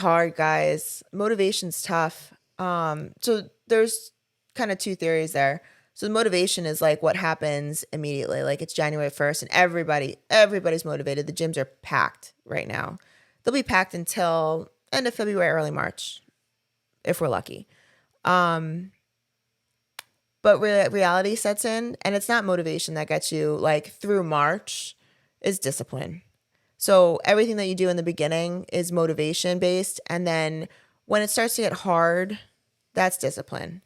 hard, guys. Motivation's tough. So there's kind of two theories there. So the motivation is like what happens immediately. Like it's January 1st and everybody's motivated. The gyms are packed right now. They'll be packed until end of February, early March, if we're lucky. But reality sets in, and it's not motivation that gets you like through March, is discipline. So everything that you do in the beginning is motivation based. And then when it starts to get hard, that's discipline.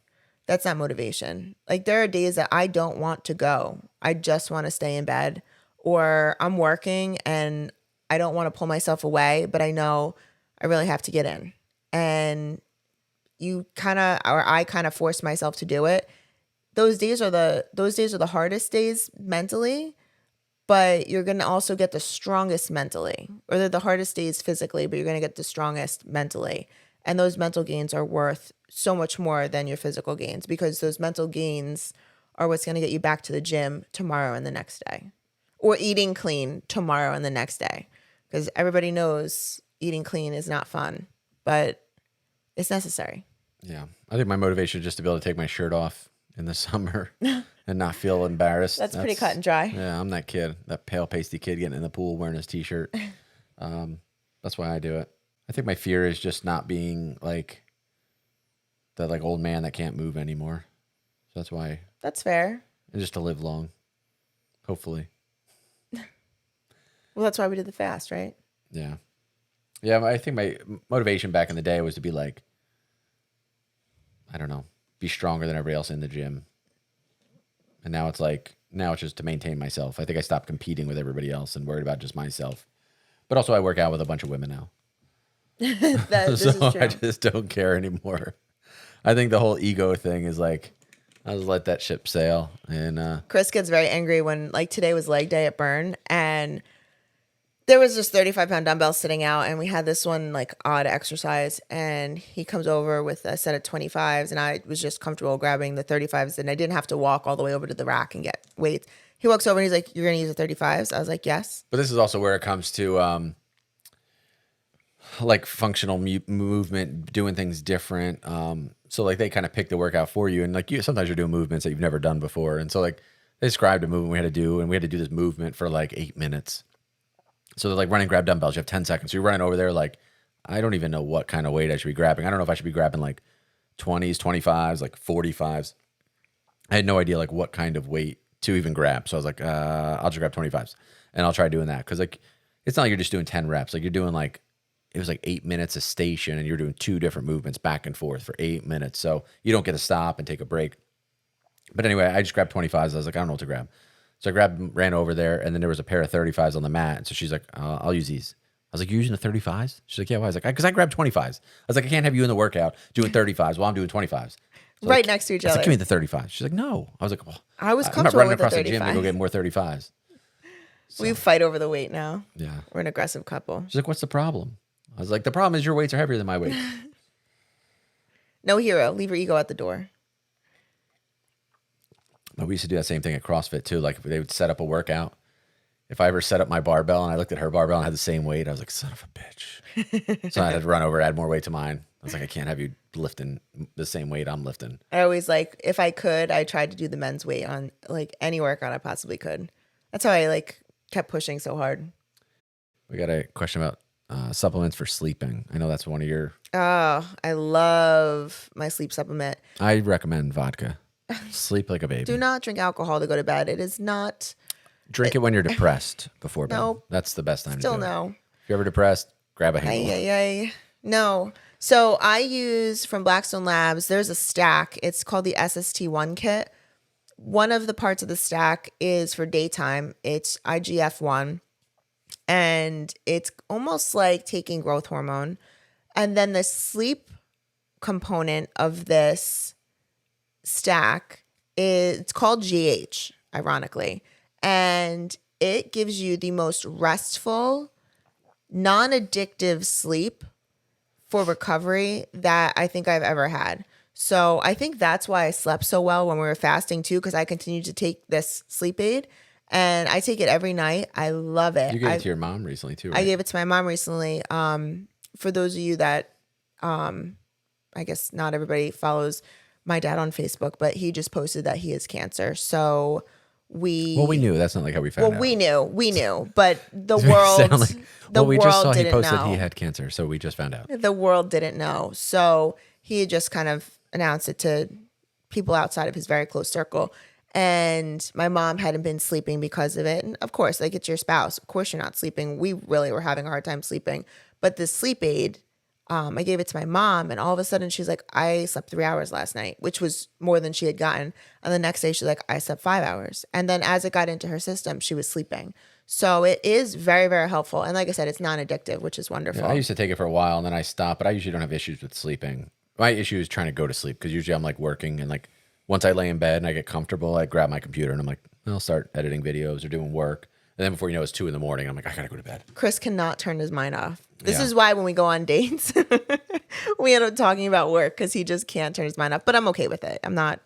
That's not motivation. Like there are days that I don't want to go. I just want to stay in bed, or I'm working and I don't want to pull myself away, but I know I really have to get in. And I kind of force myself to do it. Those days are the hardest days mentally, but you're going to also get the strongest mentally. Or they're the hardest days physically, but you're going to get the strongest mentally. And those mental gains are worth so much more than your physical gains, because those mental gains are what's going to get you back to the gym tomorrow and the next day, or eating clean tomorrow and the next day. Because everybody knows eating clean is not fun, but it's necessary. Yeah. I think my motivation is just to be able to take my shirt off in the summer and not feel embarrassed. That's pretty cut and dry. Yeah, I'm that kid, that pale, pasty kid getting in the pool wearing his t-shirt. That's why I do it. I think my fear is just not being like that like old man that can't move anymore. So that's why. That's fair. And just to live long, hopefully. Well, that's why we did the fast, right? Yeah. Yeah, I think my motivation back in the day was to be like, I don't know, be stronger than everybody else in the gym. And now it's just to maintain myself. I think I stopped competing with everybody else and worried about just myself. But also I work out with a bunch of women now. This is true. I just don't care anymore. I think the whole ego thing is like, I'll just let that ship sail. And Chris gets very angry when, like, today was leg day at Burn, and there was just 35-pound dumbbells sitting out, and we had this one like odd exercise, and he comes over with a set of 25s, and I was just comfortable grabbing the 35s, and I didn't have to walk all the way over to the rack and get weights. He walks over and he's like, "You're gonna use the 35s?" I was like, "Yes." But this is also where it comes to like functional movement, doing things different. So like they kind of pick the workout for you, and like sometimes you're doing movements that you've never done before, and so like they described a movement we had to do, and we had to do this movement for like 8 minutes. So they're like running, grab dumbbells. You have 10 seconds. So you're running over there like, I don't even know what kind of weight I should be grabbing. I don't know if I should be grabbing like 20s, 25s, like 45s. I had no idea like what kind of weight to even grab. So I was like, I'll just grab 25s and I'll try doing that. Cause like, it's not like you're just doing 10 reps. Like you're doing like, it was like 8 minutes a station and you're doing 2 different movements back and forth for 8 minutes. So you don't get to stop and take a break. But anyway, I just grabbed 25s. I was like, I don't know what to grab. So I grabbed, ran over there, and then there was a pair of 35s on the mat. And so she's like, I'll use these. I was like, you're using the 35s? She's like, yeah, why? I was like, because I grabbed 25s. I was like, I can't have you in the workout doing 35s while I'm doing 25s. So right next to each other. I was like, give me the 35s. She's like, no. I was like, well, I was I'm not comfortable running with the across the gym to go 35s. get more 35s. So, We fight over the weight now. yeah. We're an aggressive couple. She's like, what's the problem? I was like, the problem is your weights are heavier than my weights. No hero. Leave your ego at the door. But we used to do that same thing at CrossFit too. Like they would set up a workout. If I ever set up my barbell and I looked at her barbell and had the same weight, I was like, son of a bitch. So I had to run over, add more weight to mine. I was like, I can't have you lifting the same weight I'm lifting. I always like, if I could, I tried to do the men's weight on like any workout I possibly could. That's how I like kept pushing so hard. We got a question about supplements for sleeping. I know that's one of your... Oh, I love my sleep supplement. I recommend vodka. Sleep like a baby. Do not drink alcohol to go to bed. It is not... Drink it when you're depressed before bed. Nope. That's the best time to do Still it. no. If you're ever depressed, grab a handle. Ay. No. So I use from Blackstone Labs, there's a stack. It's called the SST1 kit. One of the parts of the stack is for daytime. It's IGF-1. And it's almost like taking growth hormone. And then the sleep component of this stack it's called GH, ironically. And it gives you the most restful, non-addictive sleep for recovery that I think I've ever had. So I think that's why I slept so well when we were fasting too, because I continued to take this sleep aid and I take it every night. I love it. You gave it to your mom recently too, right? I gave it to my mom recently for those of you that, I guess not everybody follows my dad on Facebook, but he just posted that he has cancer. So Well, we knew. That's not like how we found out. we knew, but the We sound world, like, the we just saw world he didn't posted know. he had cancer, so we just found out. The world didn't know. So he had just kind of announced it to people outside of his very close circle. And my mom hadn't been sleeping because of it. And of course, like, it's your spouse. Of course you're not sleeping. We really were having a hard time sleeping. But the sleep aid, I gave it to my mom, and all of a sudden she's like, I slept 3 hours last night, which was more than she had gotten. And the next day she's like, I slept 5 hours. And then as it got into her system, she was sleeping. So it is very, very helpful. And like I said, it's non-addictive, which is wonderful. Yeah, I used to take it for a while and then I stopped, but I usually don't have issues with sleeping. My issue is trying to go to sleep because usually I'm like working and like once I lay in bed and I get comfortable, I grab my computer and I'm like, I'll start editing videos or doing work. And then before you know it's 2 a.m, I'm like, I gotta go to bed. Chris cannot turn his mind off. This Yeah. is why when we go on dates, we end up talking about work because he just can't turn his mind off. But I'm okay with it. I'm not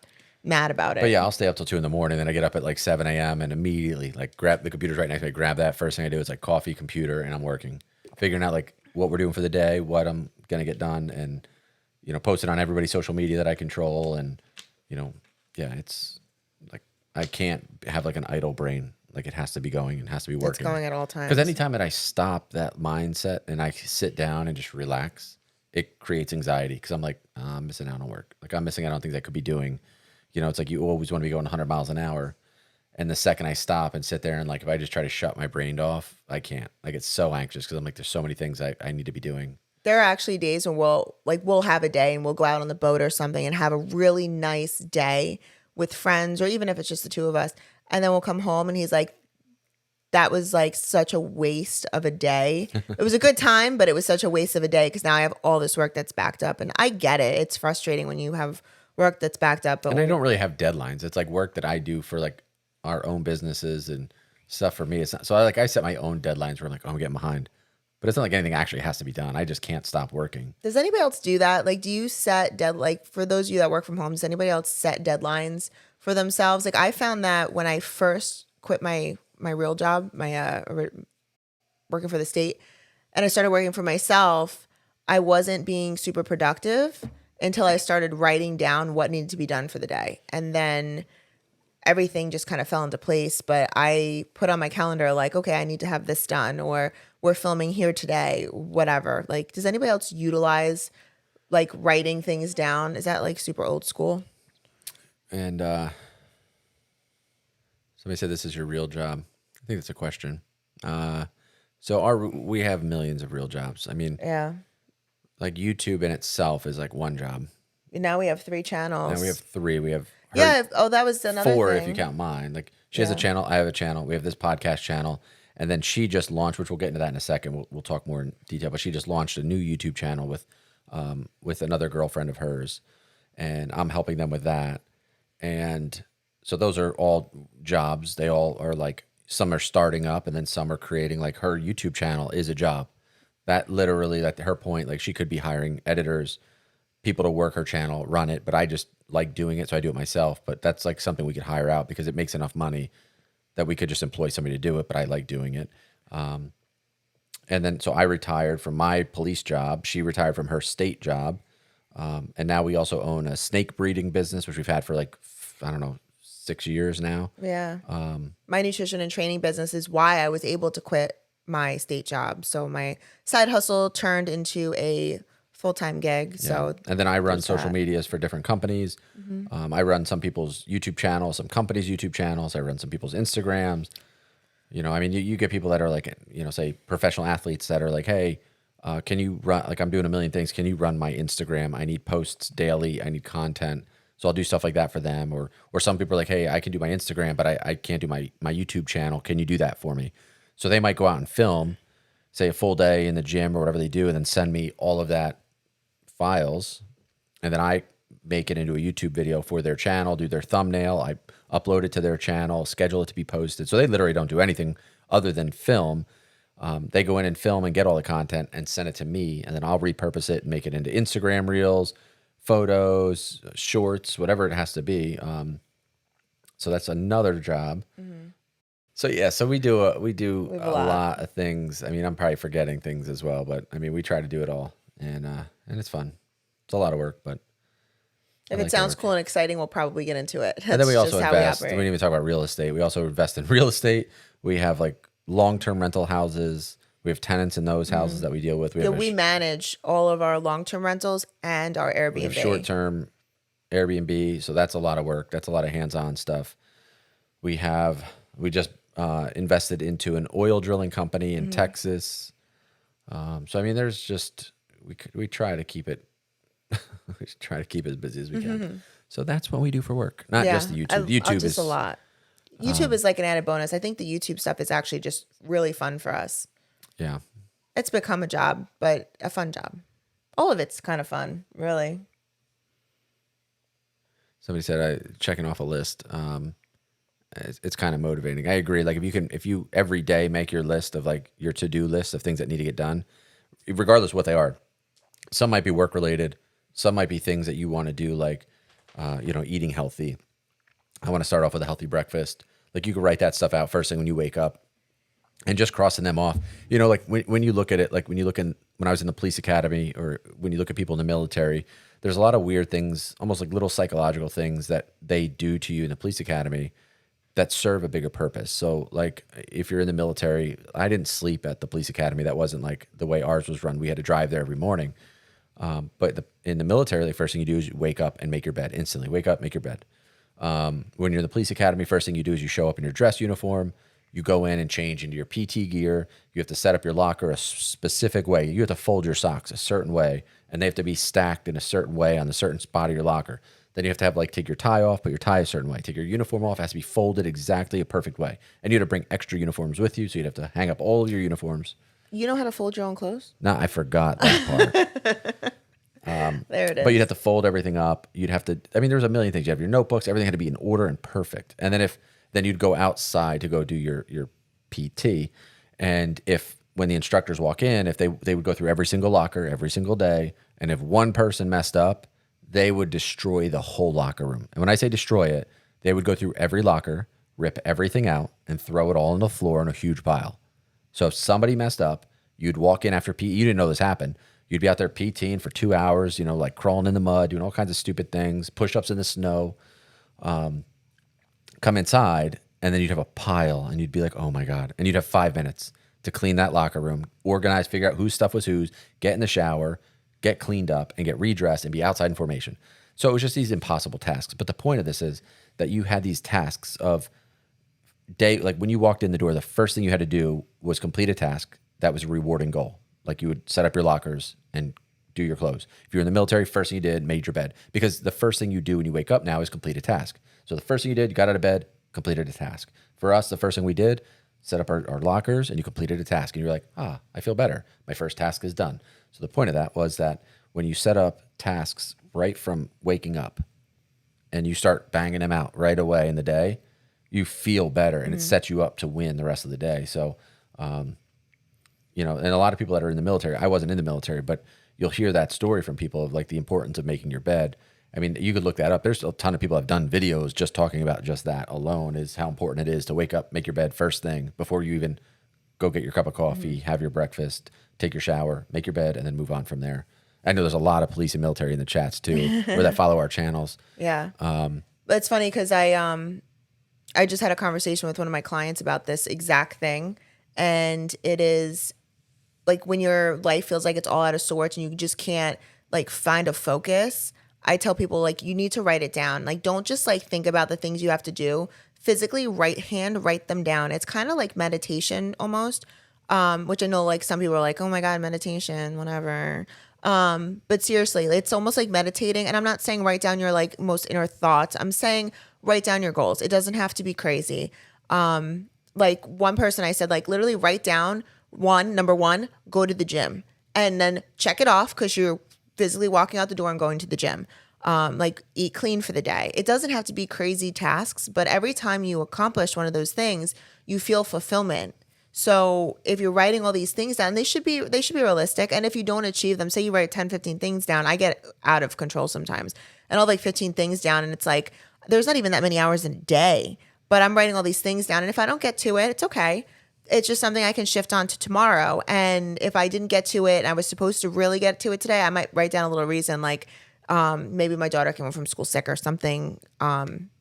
mad about it. But yeah, I'll stay up till 2 a.m. Then I get up at like 7 a.m. and immediately like grab the computer's right next to me, grab that. First thing I do is like coffee, computer, and I'm working, figuring out like what we're doing for the day, what I'm gonna get done, and post it on everybody's social media that I control. And yeah, it's like I can't have like an idle brain. Like it has to be going and has to be working. It's going at all times. Because anytime that I stop that mindset and I sit down and just relax, it creates anxiety because I'm like, oh, I'm missing out on work. Like I'm missing out on things I could be doing. It's like you always want to be going 100 miles an hour. And the second I stop and sit there and like if I just try to shut my brain off, I can't. Like it's so anxious because I'm like, there's so many things I need to be doing. There are actually days when we'll have a day and we'll go out on the boat or something and have a really nice day with friends, or even if it's just the two of us. And then we'll come home and he's like, that was like such a waste of a day. It was a good time, but it was such a waste of a day because now I have all this work that's backed up. And I get it. It's frustrating when you have work that's backed up. But And I don't really have deadlines. It's like work that I do for like our own businesses and stuff for me. It's not, so I set my own deadlines where I'm like, oh, I'm getting behind. But it's not like anything actually has to be done. I just can't stop working. Does anybody else do that? Like, do you set like for those of you that work from home, does anybody else set deadlines for themselves? Like I found that when I first quit my real job, working for the state, and I started working for myself, I wasn't being super productive until I started writing down what needed to be done for the day. And then everything just kind of fell into place. But I put on my calendar like, okay, I need to have this done, or we're filming here today, whatever. Like, does anybody else utilize like writing things down? Is that like super old school? And somebody said this is your real job. I think that's a question. So we have millions of real jobs. I mean, Yeah. like YouTube in itself is like one job. Now we have 3 channels. Now we have 3. We have her Yeah. Oh, that was another 4 thing. if you count mine. Like she has a channel, I have a channel. We have this podcast channel, and then she just launched, which we'll get into that in a second. We'll talk more in detail. But she just launched a new YouTube channel with another girlfriend of hers, and I'm helping them with that. And so those are all jobs. They all are like some are starting up, and then some are creating. Like her YouTube channel is a job. That literally, at her point, like she could be hiring editors, people to work her channel, run it, but I just like doing it, so I do it myself. But that's like something we could hire out because it makes enough money that we could just employ somebody to do it, but I like doing it. And then, so I retired from my police job. She retired from her state job. And now we also own a snake breeding business, which we've had for like, I don't know, 6 years now. Yeah. My nutrition and training business is why I was able to quit my state job. So my side hustle turned into a full-time gig. So And then I run there's social that. medias for different companies. I run some people's YouTube channels, some companies' YouTube channels. I run some people's Instagrams. I mean, you get people that are like, say professional athletes that are like, hey, can you run, like I'm doing a million things. Can you run my Instagram? I need posts daily. I need content. So I'll do stuff like that for them. Or some people are like, hey, I can do my Instagram, but I can't do my YouTube channel. Can you do that for me? So they might go out and film, say a full day in the gym or whatever they do, and then send me all of that files. And then I make it into a YouTube video for their channel, do their thumbnail. I upload it to their channel, schedule it to be posted. So they literally don't do anything other than film. They go in and film and get all the content and send it to me. And then I'll repurpose it and make it into Instagram reels, photos, shorts, whatever it has to be. So that's another job. So yeah, so we do We have a a lot. lot of things. I mean, I'm probably forgetting things as well, but I mean, we try to do it all, and it's fun. It's a lot of work, but I If it like the sounds work. cool and exciting, we'll probably get into it. And then we That's also just how we invest. We operate. didn't even talk about real estate. We also invest in real estate. We have like long-term rental houses. We have tenants in those houses that we deal with. Yeah, we manage all of our long-term rentals and our We have Airbnb. short-term Airbnb, so that's a lot of work. That's a lot of hands-on stuff. We just invested into an oil drilling company in Texas. So I mean, there's just we try to keep it we try to keep it as busy as we can. So that's what we do for work. Not just Yeah, the YouTube. I YouTube just a is lot. YouTube is like an added bonus. I think the YouTube stuff is actually just really fun for us. yeah. It's become a job, but a fun job. All of it's kind of fun, really. Somebody said checking off a list. It's kind of motivating. I agree. Like if you every day make your list of like your to-do list of things that need to get done, regardless of what they are. Some might be work related. Some might be things that you want to do, like, eating healthy. I want to start off with a healthy breakfast. Like you could write that stuff out first thing when you wake up and just crossing them off. Like when you look at it, like when I was in the police academy or when you look at people in the military, there's a lot of weird things, almost like little psychological things that they do to you in the police academy that serve a bigger purpose. So like if you're in the military, I didn't sleep at the police academy. That wasn't like the way ours was run. We had to drive there every morning. But in the military, the first thing you do is you wake up and make your bed instantly. Wake up, make your bed. When you're in the police academy, first thing you do is you show up in your dress uniform. You go in and change into your PT gear. You have to set up your locker a specific way. You have to fold your socks a certain way, and they have to be stacked in a certain way on the certain spot of your locker. Then you have to have take your tie off, put your tie a certain way. Take your uniform off, it has to be folded exactly a perfect way. And you have to bring extra uniforms with you, so you'd have to hang up all of your uniforms. You know how to fold your own clothes? No, I forgot that part. There it is. But you'd have to fold everything up. You'd have to, I mean, there was a million things. You have your notebooks, everything had to be in order and perfect. And then you'd go outside to go do your PT. And when the instructors walk in, if they would go through every single locker every single day. And if one person messed up, they would destroy the whole locker room. And when I say destroy it, they would go through every locker, rip everything out, and throw it all on the floor in a huge pile. So if somebody messed up, you'd walk in after PT. You didn't know this happened. You'd be out there PTing for 2 hours, like crawling in the mud, doing all kinds of stupid things, push-ups in the snow. Come inside, and then you'd have a pile, and you'd be like, oh my God. And you'd have 5 minutes to clean that locker room, organize, figure out whose stuff was whose, get in the shower, get cleaned up, and get redressed and be outside in formation. So it was just these impossible tasks. But the point of this is that you had these tasks of like when you walked in the door, the first thing you had to do was complete a task that was a rewarding goal. Like you would set up your lockers and do your clothes. If you're in the military, first thing you did, made your bed. Because the first thing you do when you wake up now is complete a task. So the first thing you did, you got out of bed, completed a task. For us, the first thing we did, set up our lockers, and you completed a task. And you're like, I feel better. My first task is done. So the point of that was that when you set up tasks right from waking up and you start banging them out right away in the day, you feel better, and it sets you up to win the rest of the day. So, and a lot of people that are in the military, I wasn't in the military, but you'll hear that story from people of like the importance of making your bed. I mean, you could look that up. There's a ton of people that have done videos just talking about just that alone, is how important it is to wake up, make your bed first thing before you even go get your cup of coffee, have your breakfast, take your shower, make your bed, and then move on from there. I know there's a lot of police and military in the chats too, or that follow our channels. Yeah. But it's funny because I just had a conversation with one of my clients about this exact thing. And it is like when your life feels like it's all out of sorts and you just can't find a focus. I tell people you need to write it down. Don't just think about the things you have to do. Physically write them down. It's kind of like meditation almost, which I know some people are like, oh my God, meditation, whatever. But seriously, it's almost like meditating. And I'm not saying write down your most inner thoughts. I'm saying write down your goals. It doesn't have to be crazy. One person I said, literally write down number one, go to the gym, and then check it off because you're physically walking out the door and going to the gym. Eat clean for the day. It doesn't have to be crazy tasks, but every time you accomplish one of those things, you feel fulfillment. So if you're writing all these things down, they should be realistic. And if you don't achieve them, say you write 10, 15 things down, I get out of control sometimes. And I'll 15 things down, and it's there's not even that many hours in a day. but I'm writing all these things down. And if I don't get to it, it's okay. It's just something I can shift on to tomorrow. And if I didn't get to it and I was supposed to really get to it today, I might write down a little reason, like maybe my daughter came home from school sick or something,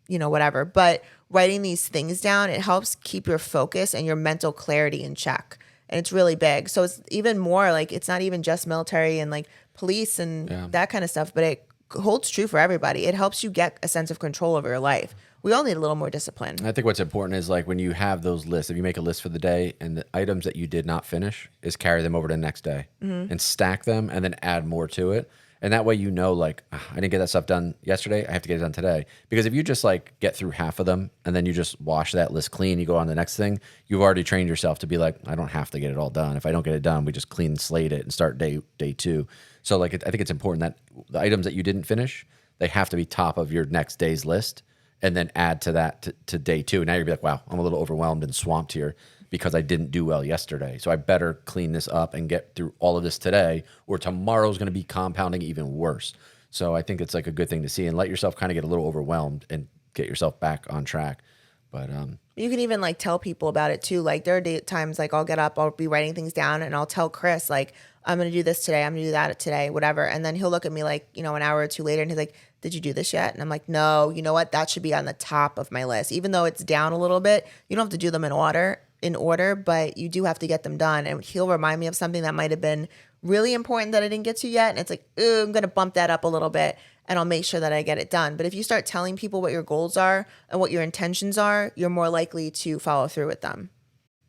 whatever. But writing these things down, it helps keep your focus and your mental clarity in check. And it's really big. So it's even more like, it's not even just military and like police and that kind of stuff, but it holds true for everybody. It helps you get a sense of control over your life. We all need a little more discipline. I think what's important is like when you have those lists, if you make a list for the day and the items that you did not finish, is carry them over to the next day and stack them and then add more to it. And that way, like, I didn't get that stuff done yesterday. I have to get it done today. Because if you just like get through half of them and then you just wash that list clean, you go on to the next thing, you've already trained yourself to be like, I don't have to get it all done. If I don't get it done, we just clean slate it and start day 2. So like, I think it's important that the items that you didn't finish, they have to be top of your next day's list and then add to that to day 2. Now you'll be like, wow, I'm a little overwhelmed and swamped here because I didn't do well yesterday. So I better clean this up and get through all of this today, or tomorrow's going to be compounding even worse. So I think it's like a good thing to see and let yourself kind of get a little overwhelmed and get yourself back on track. But you can even like tell people about it too. Like there are times like I'll get up, I'll be writing things down and I'll tell Chris like, I'm going to do this today. I'm going to do that today, whatever. And then he'll look at me like, an hour or two later and he's like, did you do this yet? And I'm like, no, you know what? That should be on the top of my list. Even though it's down a little bit, you don't have to do them in order, but you do have to get them done. And he'll remind me of something that might have been really important that I didn't get to yet. And it's like, ooh, I'm going to bump that up a little bit and I'll make sure that I get it done. But if you start telling people what your goals are and what your intentions are, you're more likely to follow through with them.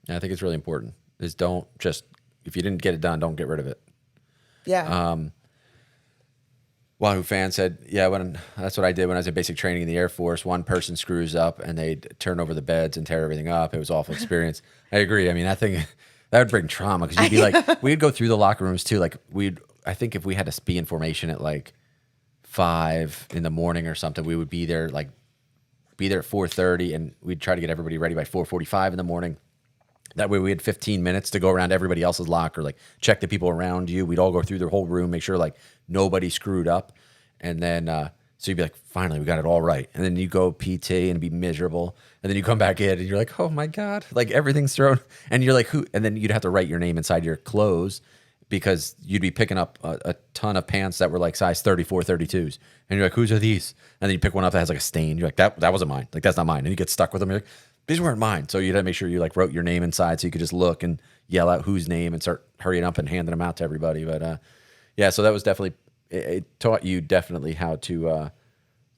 I think it's really important is don't just, if you didn't get it done, don't get rid of it. Yeah. Wahoo fan said, that's what I did when I was in basic training in the Air Force. One person screws up and they'd turn over the beds and tear everything up. It was an awful experience. I agree. I mean, that would bring trauma because you'd be like, we'd go through the locker rooms too. Like I think if we had to be in formation at like 5 in the morning or something, we would be there at 4:30 and we'd try to get everybody ready by 4:45 in the morning. That way we had 15 minutes to go around everybody else's locker, like check the people around you. We'd all go through their whole room, make sure like nobody screwed up. And then, so you'd be like, finally, we got it all right. And then you go PT and be miserable. And then you come back in and you're like, oh my God, like everything's thrown. And you're like, who? And then you'd have to write your name inside your clothes because you'd be picking up a ton of pants that were like size 34, 32s. And you're like, whose are these? And then you pick one up that has like a stain. You're like, that wasn't mine. Like, that's not mine. And you get stuck with them. You're like, these weren't mine. So you had to make sure you like wrote your name inside so you could just look and yell out whose name and start hurrying up and handing them out to everybody. But so that was definitely, it taught you definitely how to,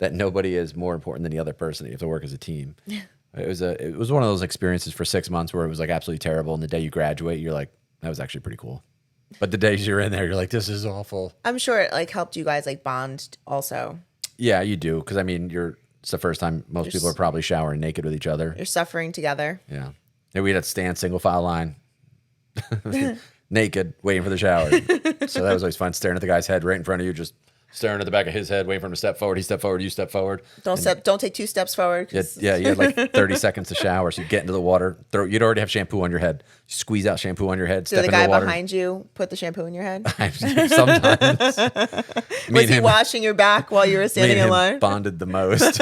that nobody is more important than the other person. You have to work as a team. Yeah. It was one of those experiences for 6 months where it was like absolutely terrible. And the day you graduate, you're like, that was actually pretty cool. But the days you're in there, you're like, this is awful. I'm sure it like helped you guys like bond also. Yeah, you do. Cause I mean, it's the first time most people are probably showering naked with each other. You're suffering together. Yeah. And we'd have to stand single file line, naked, waiting for the shower. So that was always fun, staring at the guy's head right in front of you, just staring at the back of his head, waiting for him to step forward. He stepped forward, you step forward. Don't take 2 steps forward. Yeah, you had like 30 seconds to shower. So you get into the water, you'd already have shampoo on your head. You squeeze out shampoo on your head, So step the into guy the water. behind you put the shampoo in your head? Sometimes. Was he washing your back while you were standing in line? Bonded the most.